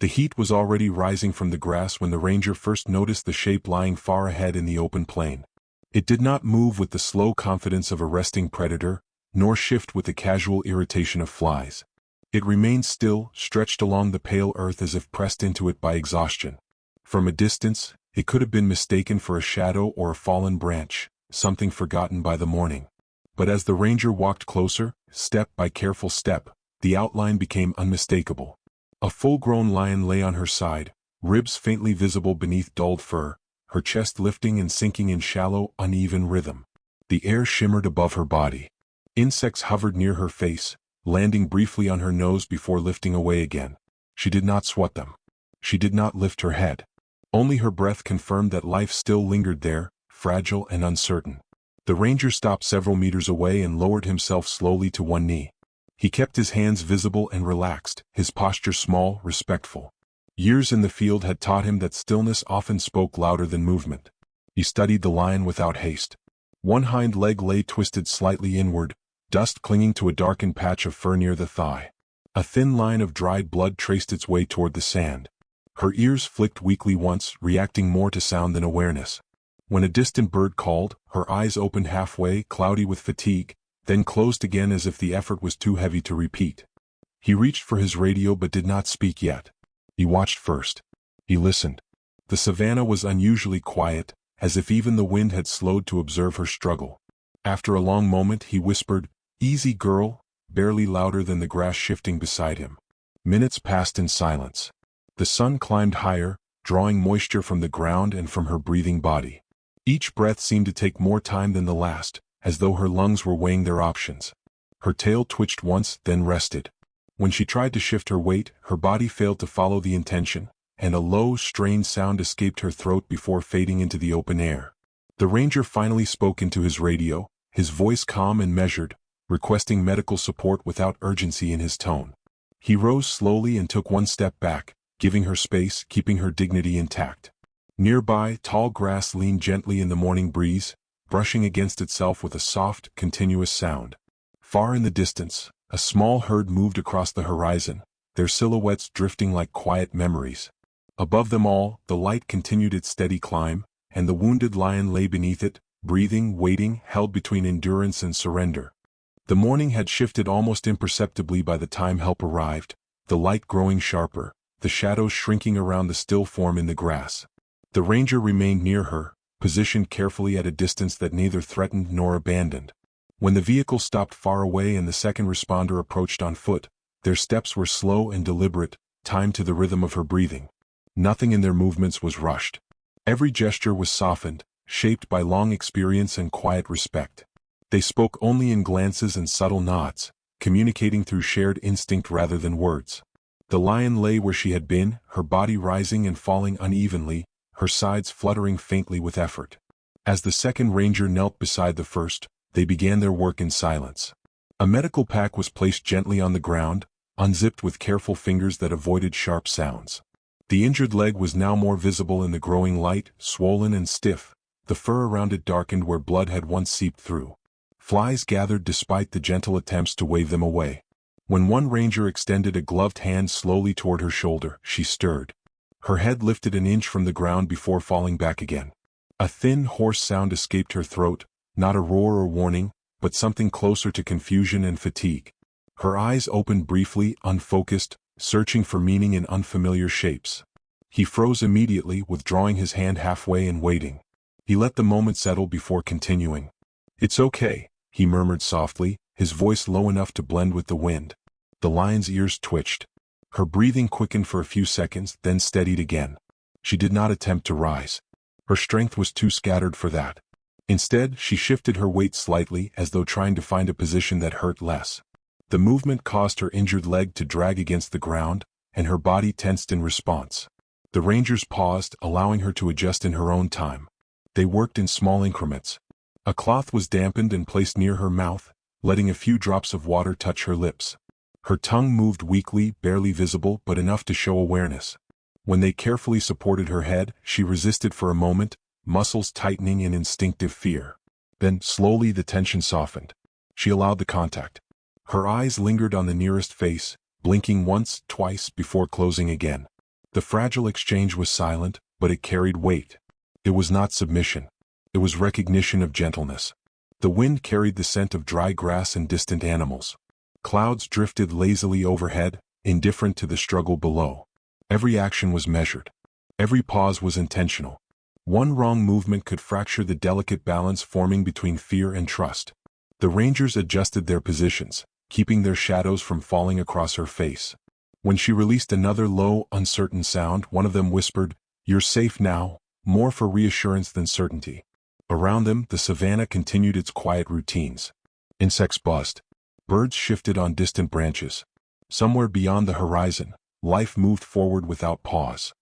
The heat was already rising from the grass when the ranger first noticed the shape lying far ahead in the open plain. It did not move with the slow confidence of a resting predator, nor shift with the casual irritation of flies. It remained still, stretched along the pale earth as if pressed into it by exhaustion. From a distance, it could have been mistaken for a shadow or a fallen branch, something forgotten by the morning. But as the ranger walked closer, step by careful step, the outline became unmistakable. A full-grown lion lay on her side, ribs faintly visible beneath dulled fur, her chest lifting and sinking in shallow, uneven rhythm. The air shimmered above her body. Insects hovered near her face, landing briefly on her nose before lifting away again. She did not swat them. She did not lift her head. Only her breath confirmed that life still lingered there, fragile and uncertain. The ranger stopped several meters away and lowered himself slowly to one knee. He kept his hands visible and relaxed, his posture small, respectful. Years in the field had taught him that stillness often spoke louder than movement. He studied the lion without haste. One hind leg lay twisted slightly inward, dust clinging to a darkened patch of fur near the thigh. A thin line of dried blood traced its way toward the sand. Her ears flicked weakly once, reacting more to sound than awareness. When a distant bird called, her eyes opened halfway, cloudy with fatigue, then closed again as if the effort was too heavy to repeat. He reached for his radio but did not speak yet. He watched first. He listened. The savanna was unusually quiet, as if even the wind had slowed to observe her struggle. After a long moment he whispered, "Easy, girl," barely louder than the grass shifting beside him. Minutes passed in silence. The sun climbed higher, drawing moisture from the ground and from her breathing body. Each breath seemed to take more time than the last, as though her lungs were weighing their options. Her tail twitched once, then rested. When she tried to shift her weight, her body failed to follow the intention, and a low, strained sound escaped her throat before fading into the open air. The ranger finally spoke into his radio, his voice calm and measured, requesting medical support without urgency in his tone. He rose slowly and took one step back, giving her space, keeping her dignity intact. Nearby, tall grass leaned gently in the morning breeze, brushing against itself with a soft, continuous sound. Far in the distance, a small herd moved across the horizon, their silhouettes drifting like quiet memories. Above them all, the light continued its steady climb, and the wounded lion lay beneath it, breathing, waiting, held between endurance and surrender. The morning had shifted almost imperceptibly by the time help arrived, the light growing sharper, the shadows shrinking around the still form in the grass. The ranger remained near her, positioned carefully at a distance that neither threatened nor abandoned. When the vehicle stopped far away and the second responder approached on foot, their steps were slow and deliberate, timed to the rhythm of her breathing. Nothing in their movements was rushed. Every gesture was softened, shaped by long experience and quiet respect. They spoke only in glances and subtle nods, communicating through shared instinct rather than words. The lion lay where she had been, her body rising and falling unevenly, her sides fluttering faintly with effort. As the second ranger knelt beside the first, they began their work in silence. A medical pack was placed gently on the ground, unzipped with careful fingers that avoided sharp sounds. The injured leg was now more visible in the growing light, swollen and stiff, the fur around it darkened where blood had once seeped through. Flies gathered despite the gentle attempts to wave them away. When one ranger extended a gloved hand slowly toward her shoulder, she stirred. Her head lifted an inch from the ground before falling back again. A thin, hoarse sound escaped her throat, not a roar or warning, but something closer to confusion and fatigue. Her eyes opened briefly, unfocused, searching for meaning in unfamiliar shapes. He froze immediately, withdrawing his hand halfway and waiting. He let the moment settle before continuing. "It's okay," he murmured softly, his voice low enough to blend with the wind. The lion's ears twitched. Her breathing quickened for a few seconds, then steadied again. She did not attempt to rise. Her strength was too scattered for that. Instead, she shifted her weight slightly, as though trying to find a position that hurt less. The movement caused her injured leg to drag against the ground, and her body tensed in response. The rangers paused, allowing her to adjust in her own time. They worked in small increments. A cloth was dampened and placed near her mouth, letting a few drops of water touch her lips. Her tongue moved weakly, barely visible, but enough to show awareness. When they carefully supported her head, she resisted for a moment, muscles tightening in instinctive fear. Then, slowly, the tension softened. She allowed the contact. Her eyes lingered on the nearest face, blinking once, twice, before closing again. The fragile exchange was silent, but it carried weight. It was not submission. It was recognition of gentleness. The wind carried the scent of dry grass and distant animals. Clouds drifted lazily overhead, indifferent to the struggle below. Every action was measured. Every pause was intentional. One wrong movement could fracture the delicate balance forming between fear and trust. The Rangers adjusted their positions, keeping their shadows from falling across her face. When she released another low, uncertain sound, one of them whispered, "You're safe now," more for reassurance than certainty. Around them, the savanna continued its quiet routines. Insects buzzed. Birds shifted on distant branches. Somewhere beyond the horizon, life moved forward without pause.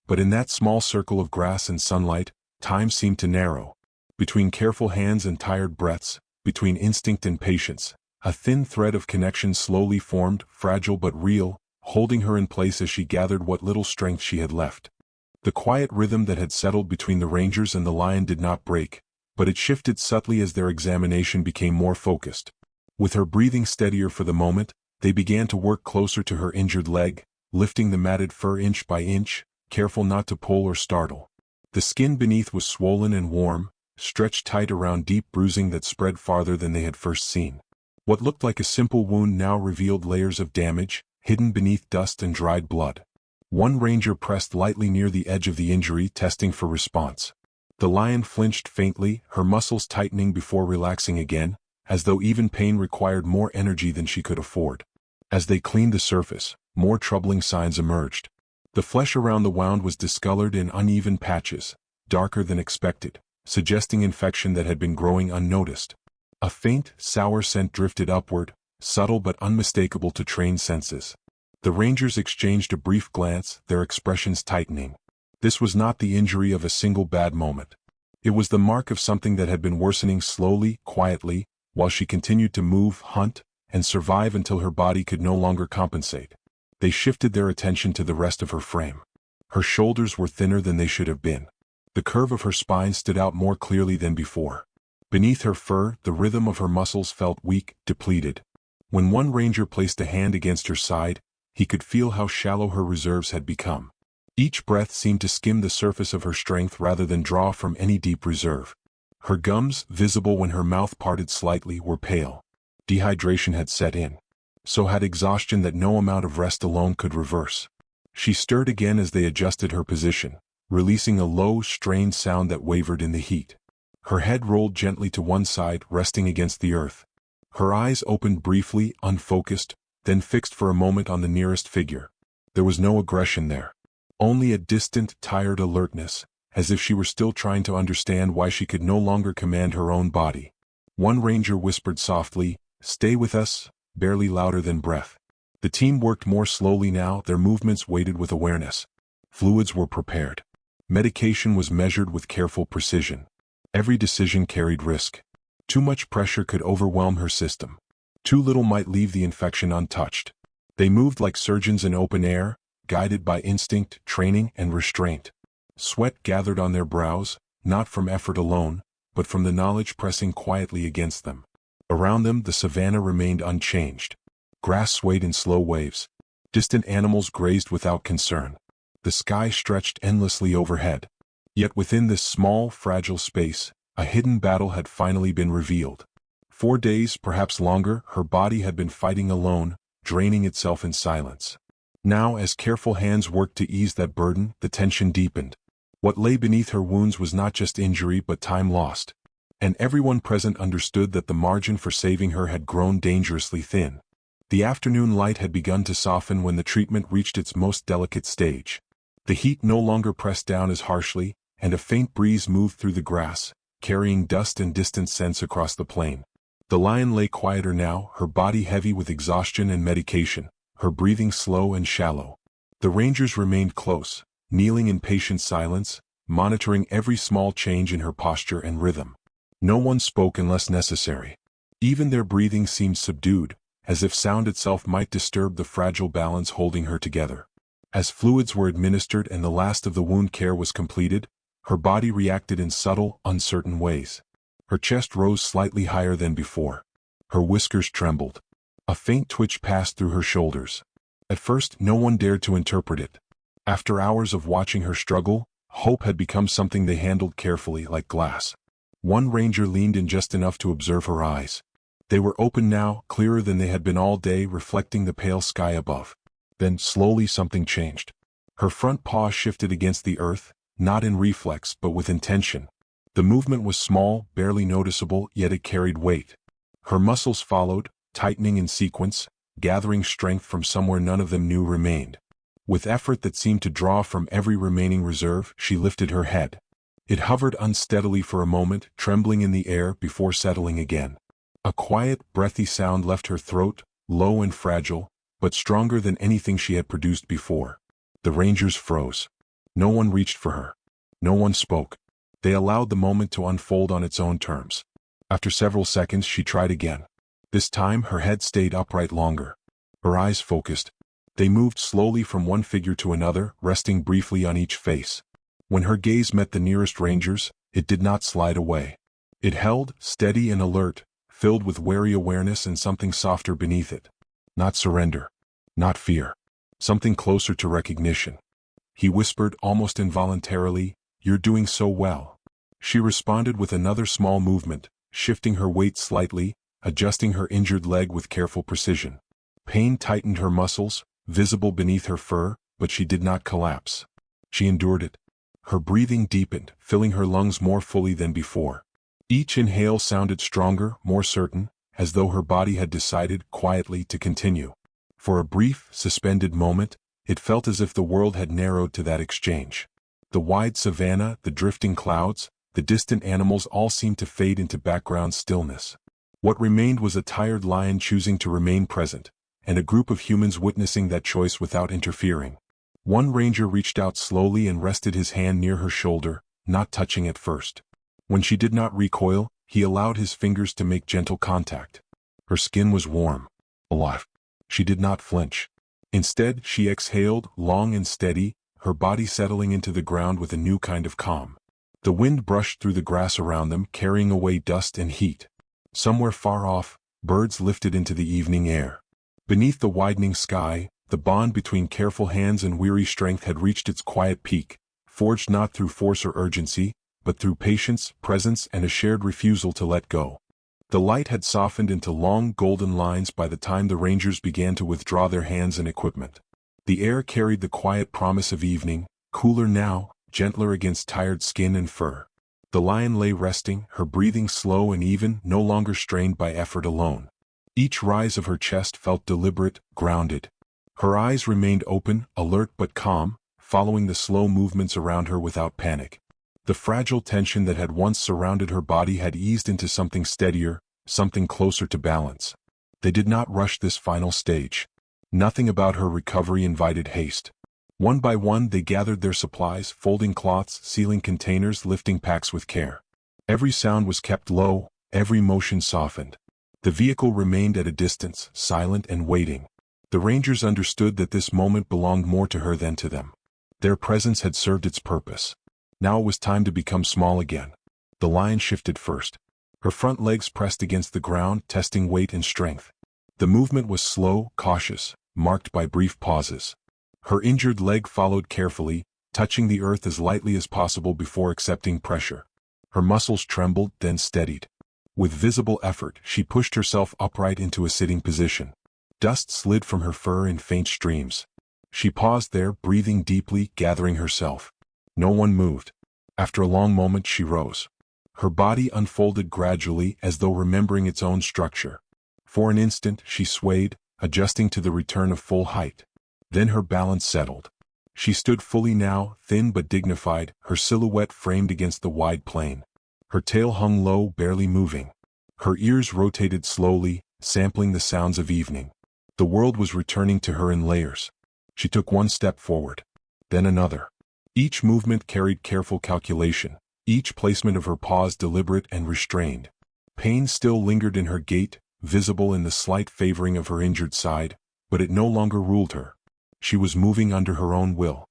But in that small circle of grass and sunlight, time seemed to narrow. Between careful hands and tired breaths, between instinct and patience, a thin thread of connection slowly formed, fragile but real, holding her in place as she gathered what little strength she had left. The quiet rhythm that had settled between the Rangers and the lion did not break, but it shifted subtly as their examination became more focused. With her breathing steadier for the moment, they began to work closer to her injured leg, lifting the matted fur inch by inch, careful not to pull or startle. The skin beneath was swollen and warm, stretched tight around deep bruising that spread farther than they had first seen. What looked like a simple wound now revealed layers of damage, hidden beneath dust and dried blood. One ranger pressed lightly near the edge of the injury, testing for response. The lion flinched faintly, her muscles tightening before relaxing again, as though even pain required more energy than she could afford. As they cleaned the surface, more troubling signs emerged. The flesh around the wound was discolored in uneven patches, darker than expected, suggesting infection that had been growing unnoticed. A faint, sour scent drifted upward, subtle but unmistakable to trained senses. The Rangers exchanged a brief glance, their expressions tightening. This was not the injury of a single bad moment. It was the mark of something that had been worsening slowly, quietly, while she continued to move, hunt, and survive until her body could no longer compensate. They shifted their attention to the rest of her frame. Her shoulders were thinner than they should have been. The curve of her spine stood out more clearly than before. Beneath her fur, the rhythm of her muscles felt weak, depleted. When one ranger placed a hand against her side, he could feel how shallow her reserves had become. Each breath seemed to skim the surface of her strength rather than draw from any deep reserve. Her gums, visible when her mouth parted slightly, were pale. Dehydration had set in. So had exhaustion that no amount of rest alone could reverse. She stirred again as they adjusted her position, releasing a low, strained sound that wavered in the heat. Her head rolled gently to one side, resting against the earth. Her eyes opened briefly, unfocused, then fixed for a moment on the nearest figure. There was no aggression there. Only a distant, tired alertness, as if she were still trying to understand why she could no longer command her own body. One ranger whispered softly, "Stay with us," barely louder than breath. The team worked more slowly now, their movements weighted with awareness. Fluids were prepared. Medication was measured with careful precision. Every decision carried risk. Too much pressure could overwhelm her system. Too little might leave the infection untouched. They moved like surgeons in open air, guided by instinct, training, and restraint. Sweat gathered on their brows, not from effort alone, but from the knowledge pressing quietly against them. Around them, the savanna remained unchanged. Grass swayed in slow waves. Distant animals grazed without concern. The sky stretched endlessly overhead. Yet within this small, fragile space, a hidden battle had finally been revealed. 4 days, perhaps longer, her body had been fighting alone, draining itself in silence. Now, as careful hands worked to ease that burden, the tension deepened. What lay beneath her wounds was not just injury but time lost. And everyone present understood that the margin for saving her had grown dangerously thin. The afternoon light had begun to soften when the treatment reached its most delicate stage. The heat no longer pressed down as harshly, and a faint breeze moved through the grass, carrying dust and distant scents across the plain. The lion lay quieter now, her body heavy with exhaustion and medication, her breathing slow and shallow. The Rangers remained close, kneeling in patient silence, monitoring every small change in her posture and rhythm. No one spoke unless necessary. Even their breathing seemed subdued, as if sound itself might disturb the fragile balance holding her together. As fluids were administered and the last of the wound care was completed, her body reacted in subtle, uncertain ways. Her chest rose slightly higher than before. Her whiskers trembled. A faint twitch passed through her shoulders. At first, no one dared to interpret it. After hours of watching her struggle, hope had become something they handled carefully, like glass. One ranger leaned in just enough to observe her eyes. They were open now, clearer than they had been all day, reflecting the pale sky above. Then, slowly, something changed. Her front paw shifted against the earth, not in reflex but with intention. The movement was small, barely noticeable, yet it carried weight. Her muscles followed, tightening in sequence, gathering strength from somewhere none of them knew remained. With effort that seemed to draw from every remaining reserve, she lifted her head. It hovered unsteadily for a moment, trembling in the air before settling again. A quiet, breathy sound left her throat, low and fragile, but stronger than anything she had produced before. The rangers froze. No one reached for her. No one spoke. They allowed the moment to unfold on its own terms. After several seconds, she tried again. This time, her head stayed upright longer. Her eyes focused. They moved slowly from one figure to another, resting briefly on each face. When her gaze met the nearest ranger's, it did not slide away. It held, steady and alert, filled with wary awareness and something softer beneath it. Not surrender. Not fear. Something closer to recognition. He whispered almost involuntarily, "You're doing so well." She responded with another small movement, shifting her weight slightly, adjusting her injured leg with careful precision. Pain tightened her muscles, visible beneath her fur, but she did not collapse. She endured it. Her breathing deepened, filling her lungs more fully than before. Each inhale sounded stronger, more certain, as though her body had decided, quietly, to continue. For a brief, suspended moment, it felt as if the world had narrowed to that exchange. The wide savanna, the drifting clouds, the distant animals all seemed to fade into background stillness. What remained was a tired lion choosing to remain present, and a group of humans witnessing that choice without interfering. One ranger reached out slowly and rested his hand near her shoulder, not touching at first. When she did not recoil, he allowed his fingers to make gentle contact. Her skin was warm, alive. She did not flinch. Instead, she exhaled, long and steady, her body settling into the ground with a new kind of calm. The wind brushed through the grass around them, carrying away dust and heat. Somewhere far off, birds lifted into the evening air. Beneath the widening sky, the bond between careful hands and weary strength had reached its quiet peak, forged not through force or urgency, but through patience, presence, and a shared refusal to let go. The light had softened into long golden lines by the time the rangers began to withdraw their hands and equipment. The air carried the quiet promise of evening, cooler now, gentler against tired skin and fur. The lion lay resting, her breathing slow and even, no longer strained by effort alone. Each rise of her chest felt deliberate, grounded. Her eyes remained open, alert but calm, following the slow movements around her without panic. The fragile tension that had once surrounded her body had eased into something steadier, something closer to balance. They did not rush this final stage. Nothing about her recovery invited haste. One by one they gathered their supplies, folding cloths, sealing containers, lifting packs with care. Every sound was kept low, every motion softened. The vehicle remained at a distance, silent and waiting. The rangers understood that this moment belonged more to her than to them. Their presence had served its purpose. Now it was time to become small again. The lion shifted first. Her front legs pressed against the ground, testing weight and strength. The movement was slow, cautious, marked by brief pauses. Her injured leg followed carefully, touching the earth as lightly as possible before accepting pressure. Her muscles trembled, then steadied. With visible effort, she pushed herself upright into a sitting position. Dust slid from her fur in faint streams. She paused there, breathing deeply, gathering herself. No one moved. After a long moment, she rose. Her body unfolded gradually, as though remembering its own structure. For an instant, she swayed, adjusting to the return of full height. Then her balance settled. She stood fully now, thin but dignified, her silhouette framed against the wide plain. Her tail hung low, barely moving. Her ears rotated slowly, sampling the sounds of evening. The world was returning to her in layers. She took one step forward. Then another. Each movement carried careful calculation, each placement of her paws deliberate and restrained. Pain still lingered in her gait, visible in the slight favoring of her injured side, but it no longer ruled her. She was moving under her own will.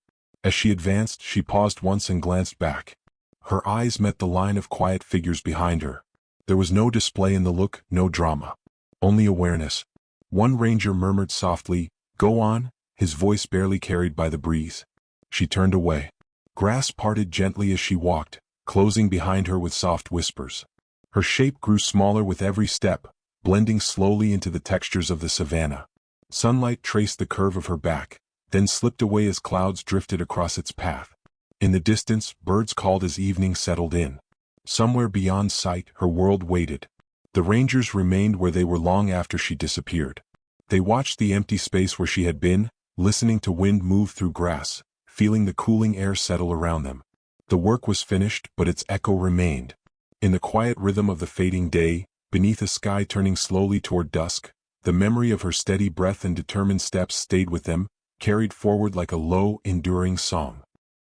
As she advanced, she paused once and glanced back. Her eyes met the line of quiet figures behind her. There was no display in the look, no drama. Only awareness. One ranger murmured softly, "Go on," his voice barely carried by the breeze. She turned away. Grass parted gently as she walked, closing behind her with soft whispers. Her shape grew smaller with every step, blending slowly into the textures of the savanna. Sunlight traced the curve of her back, then slipped away as clouds drifted across its path. In the distance, birds called as evening settled in. Somewhere beyond sight, her world waited. The rangers remained where they were long after she disappeared. They watched the empty space where she had been, listening to wind move through grass, feeling the cooling air settle around them. The work was finished, but its echo remained. In the quiet rhythm of the fading day, beneath a sky turning slowly toward dusk, the memory of her steady breath and determined steps stayed with them, carried forward like a low, enduring song.